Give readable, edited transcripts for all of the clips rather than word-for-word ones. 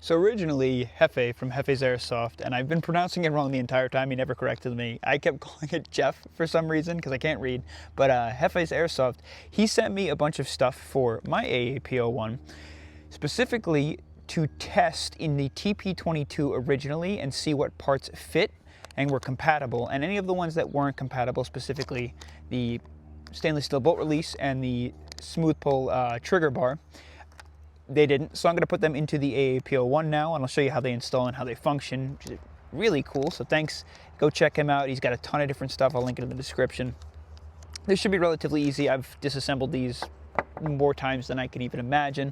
So originally, Jefe from Jefe's Airsoft, and I've been pronouncing it wrong the entire time, he never corrected me. I kept calling it Jeff for some reason, because I can't read. But Jefe's Airsoft, he sent me a bunch of stuff for my AAP01, specifically to test in the TP22 originally and see what parts fit and were compatible. And any of the ones that weren't compatible, specifically the stainless steel bolt release and the smooth pull trigger bar, they didn't. So I'm going to put them into the AAP01 now, and I'll show you how they install and how they function, which is really cool. So thanks. Go check him out. He's got a ton of different stuff. I'll link it in the description. This should be relatively easy. I've disassembled these more times than I can even imagine.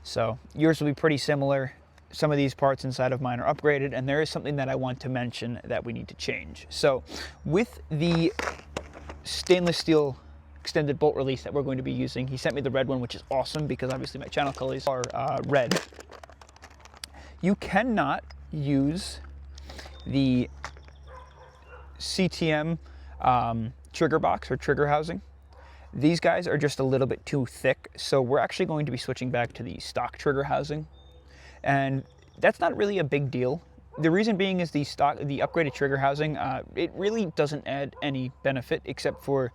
So yours will be pretty similar. Some of these parts inside of mine are upgraded, and there is something that I want to mention that we need to change. So with the stainless steel extended bolt release that we're going to be using, he sent me the red one, which is awesome because obviously my channel colors are red. You cannot use the CTM trigger box or trigger housing. These guys are just a little bit too thick, so we're actually going to be switching back to the stock trigger housing, and that's not really a big deal. The reason being is the upgraded trigger housing, it really doesn't add any benefit except for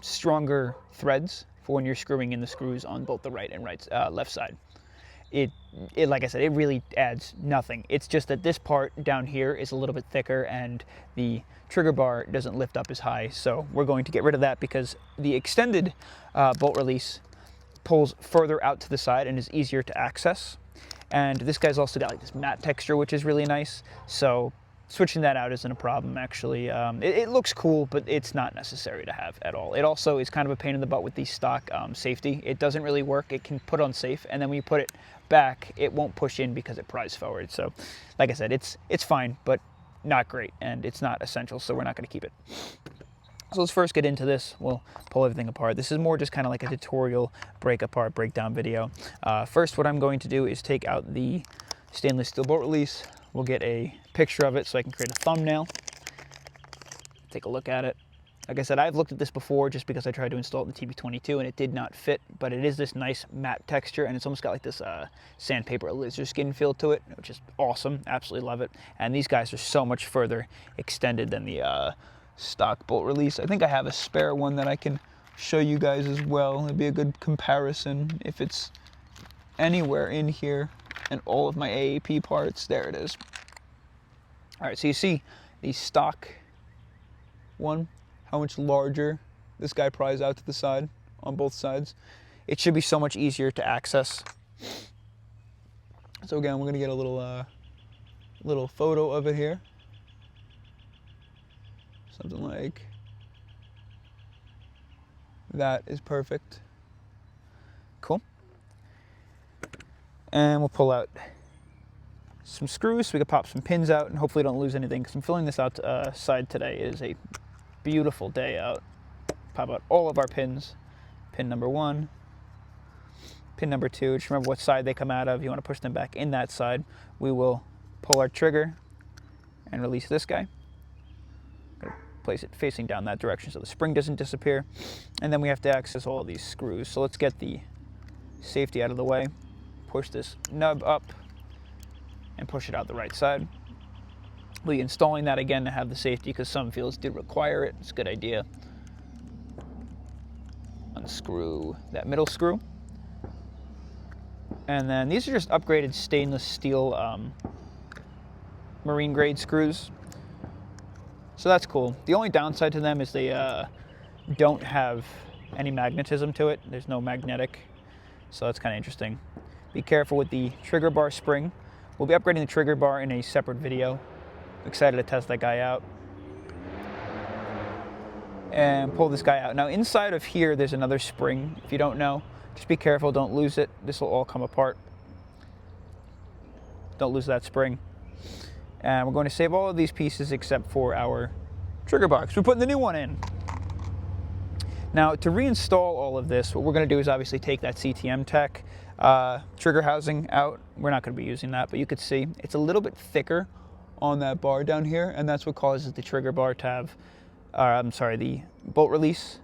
stronger threads for when you're screwing in the screws on both the right and left side. It like I said, it really adds nothing. It's just that this part down here is a little bit thicker and the trigger bar doesn't lift up as high. So we're going to get rid of that because the extended bolt release pulls further out to the side and is easier to access. And this guy's also got like this matte texture, which is really nice. So switching that out isn't a problem, actually. It looks cool, but it's not necessary to have at all. It also is kind of a pain in the butt with the stock safety. It doesn't really work. It can put on safe, and then when you put it back, it won't push in because it pries forward. So like I said, it's fine, but not great, and it's not essential, so we're not going to keep it. So let's first get into this. We'll pull everything apart. This is more just kind of like a tutorial breakdown video. First, what I'm going to do is take out the stainless steel bolt release. We'll get a picture of it so I can create a thumbnail. Take a look at it. Like I said, I've looked at this before just because I tried to install it in the TP22 and it did not fit, but it is this nice matte texture, and it's almost got like this sandpaper lizard skin feel to it, which is awesome. Absolutely love it. And these guys are so much further extended than the stock bolt release. I think I have a spare one that I can show you guys as well. It'd be a good comparison if it's anywhere in here and all of my AAP parts. There it is. All right, so you see the stock one, how much larger this guy pries out to the side on both sides. It should be so much easier to access. So again, we're gonna get a little photo of it here. Something like that is perfect. Cool. And we'll pull out some screws so we can pop some pins out and hopefully don't lose anything, because I'm filling this outside today. It is a beautiful day out. Pop out all of our pins. Pin number 1, pin number 2. Just remember what side they come out of. You want to push them back in that side. We will pull our trigger and release this guy. Place it facing down that direction so the spring doesn't disappear, and then we have to access all of these screws. So let's get the safety out of the way, push this nub up and push it out the right side. We'll be installing that again to have the safety because some fields do require it. It's a good idea. Unscrew that middle screw, and then these are just upgraded stainless steel marine grade screws. So that's cool. The only downside to them is they don't have any magnetism to it. There's no magnetic, so that's kind of interesting. Be careful with the trigger bar spring. We'll be upgrading the trigger bar in a separate video. Excited to test that guy out. And pull this guy out. Now inside of here, there's another spring. If you don't know, just be careful, don't lose it. This will all come apart. Don't lose that spring. And we're going to save all of these pieces except for our trigger bar, because we're putting the new one in. Now, to reinstall all of this, what we're going to do is obviously take that CTM Tech trigger housing out. We're not going to be using that, but you could see it's a little bit thicker on that bar down here, and that's what causes the trigger bar to have, the bolt release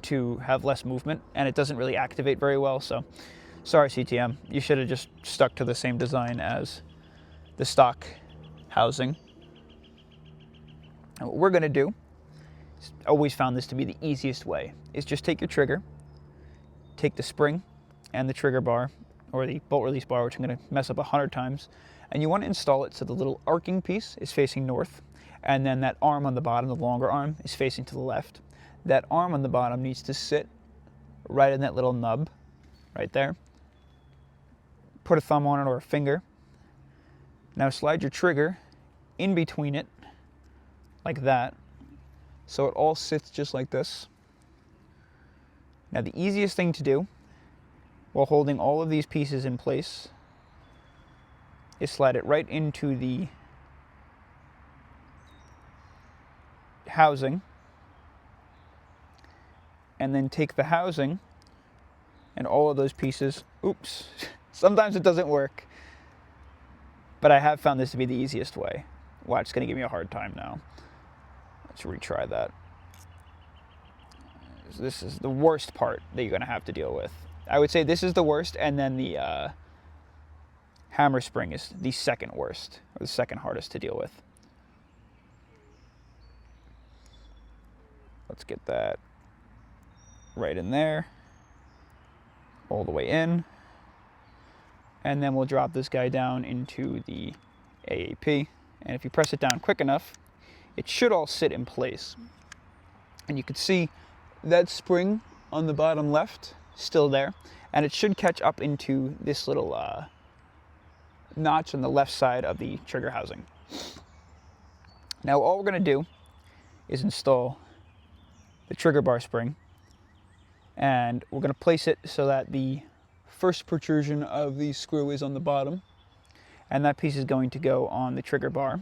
to have less movement, and it doesn't really activate very well. So Sorry, CTM. You should have just stuck to the same design as the stock housing. And what we're going to do, always found this to be the easiest way, is just take your trigger, take the spring and the trigger bar, or the bolt release bar, which I'm going to mess up 100 times, and you want to install it so the little arcing piece is facing north, and then that arm on the bottom, the longer arm, is facing to the left. That arm on the bottom needs to sit right in that little nub, right there. Put a thumb on it or a finger. Now slide your trigger in between it, like that, so it all sits just like this. Now the easiest thing to do, while holding all of these pieces in place, is slide it right into the housing, and then take the housing and all of those pieces, oops, sometimes it doesn't work, but I have found this to be the easiest way. Watch, it's going to give me a hard time now. Let's retry that. This is the worst part that you're going to have to deal with. I would say this is the worst, and then the hammer spring is the second worst, or the second hardest to deal with. Let's get that right in there, all the way in, and then we'll drop this guy down into the AAP, and if you press it down quick enough, it should all sit in place. And you can see that spring on the bottom left still there, and it should catch up into this little notch on the left side of the trigger housing. Now all we're going to do is install the trigger bar spring, and we're going to place it so that the first protrusion of the screw is on the bottom, and that piece is going to go on the trigger bar.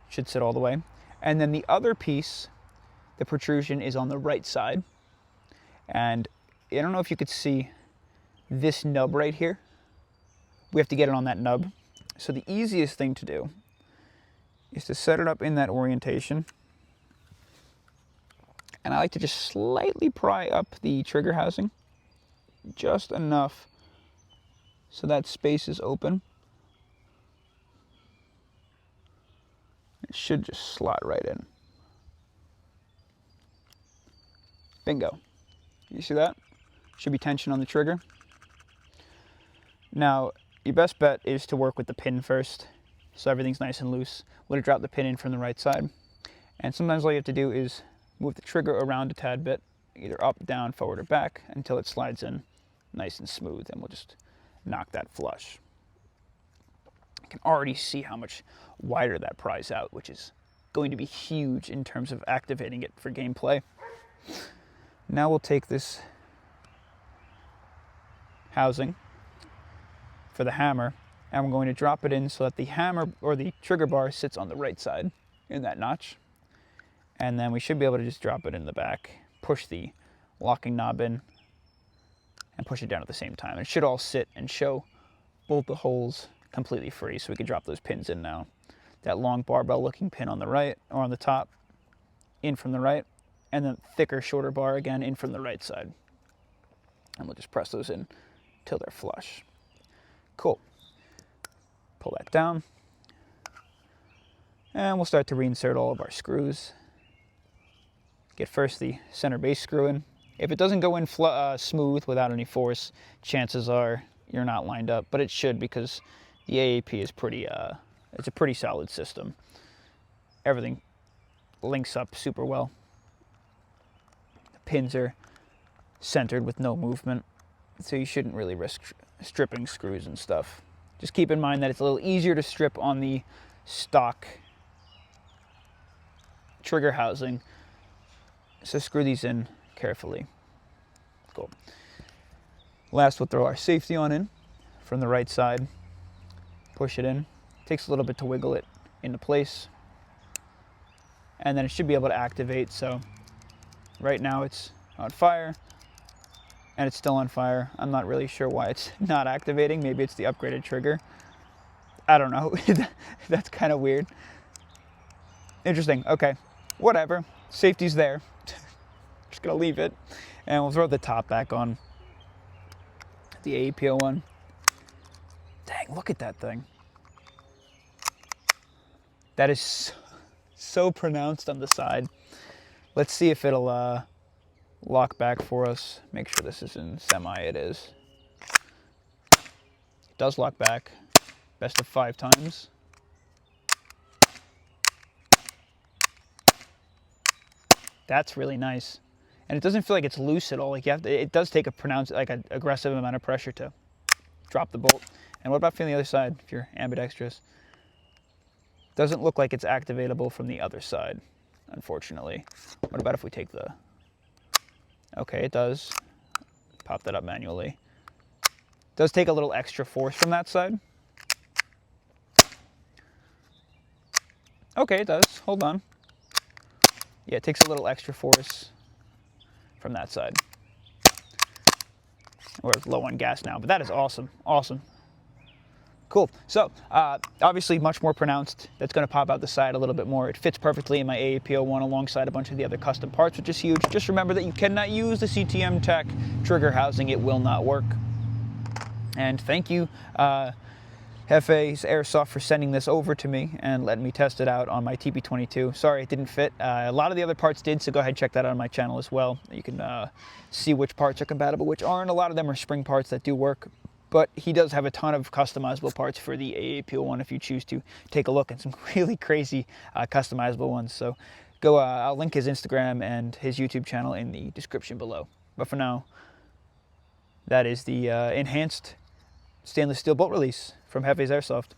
Should sit all the way. And then the other piece, the protrusion, is on the right side, and I don't know if you could see this nub right here. We have to get it on that nub. So the easiest thing to do is to set it up in that orientation. And I like to just slightly pry up the trigger housing, just enough so that space is open. It should just slot right in. Bingo. You see that? Should be tension on the trigger. Now, your best bet is to work with the pin first, so everything's nice and loose. We're going to drop the pin in from the right side. And sometimes all you have to do is move the trigger around a tad bit, either up, down, forward, or back, until it slides in nice and smooth, and we'll just knock that flush. You can already see how much wider that pries out, which is going to be huge in terms of activating it for gameplay. Now we'll take this housing for the hammer, and we're going to drop it in so that the hammer or the trigger bar sits on the right side in that notch. And then we should be able to just drop it in the back, push the locking knob in, and push it down at the same time. It should all sit and show both the holes completely free, so we can drop those pins in now. That long barbell looking pin on the right, or on the top, in from the right, and then thicker, shorter bar again in from the right side. And we'll just press those in till they're flush. Cool. Pull that down. And we'll start to reinsert all of our screws. Get first the center base screw in. If it doesn't go in smooth without any force, chances are you're not lined up, but it should, because the AAP is pretty, it's a pretty solid system. Everything links up super well. The pins are centered with no movement, so you shouldn't really risk stripping screws and stuff. Just keep in mind that it's a little easier to strip on the stock trigger housing, so screw these in carefully. Cool. Last, we'll throw our safety on in from the right side. Push it in. Takes a little bit to wiggle it into place, and then it should be able to activate. So right now it's on fire, and it's still on fire. I'm not really sure why it's not activating. Maybe it's the upgraded trigger. I don't know. That's kind of weird. Interesting. Okay, whatever. Safety's there. Just gonna leave it, and we'll throw the top back on. the AAP01. Dang, look at that thing. That is so pronounced on the side. Let's see if it'll lock back for us. Make sure this is in semi, it is. It does lock back. Best of 5 times. That's really nice. And it doesn't feel like it's loose at all. Like it does take a pronounced, like an aggressive amount of pressure to drop the bolt. And what about feeling the other side, if you're ambidextrous? Doesn't look like it's activatable from the other side, unfortunately. What about if we take the... Okay, it does. Pop that up manually. Does take a little extra force from that side. Okay, it does. Hold on. Yeah, it takes a little extra force from that side. We're low on gas now, but that is awesome. Awesome. Cool. So, obviously much more pronounced. That's going to pop out the side a little bit more. It fits perfectly in my AAP01 alongside a bunch of the other custom parts, which is huge. Just remember that you cannot use the CTM Tech trigger housing. It will not work. And thank you, Jefe Airsoft, for sending this over to me and letting me test it out on my TP22. Sorry it didn't fit. A lot of the other parts did, so go ahead and check that out on my channel as well. You can see which parts are compatible, which aren't. A lot of them are spring parts that do work. But he does have a ton of customizable parts for the AAP01 if you choose to take a look at some really crazy customizable ones. So go, I'll link his Instagram and his YouTube channel in the description below. But for now, that is the enhanced stainless steel bolt release from Jefe's Airsoft.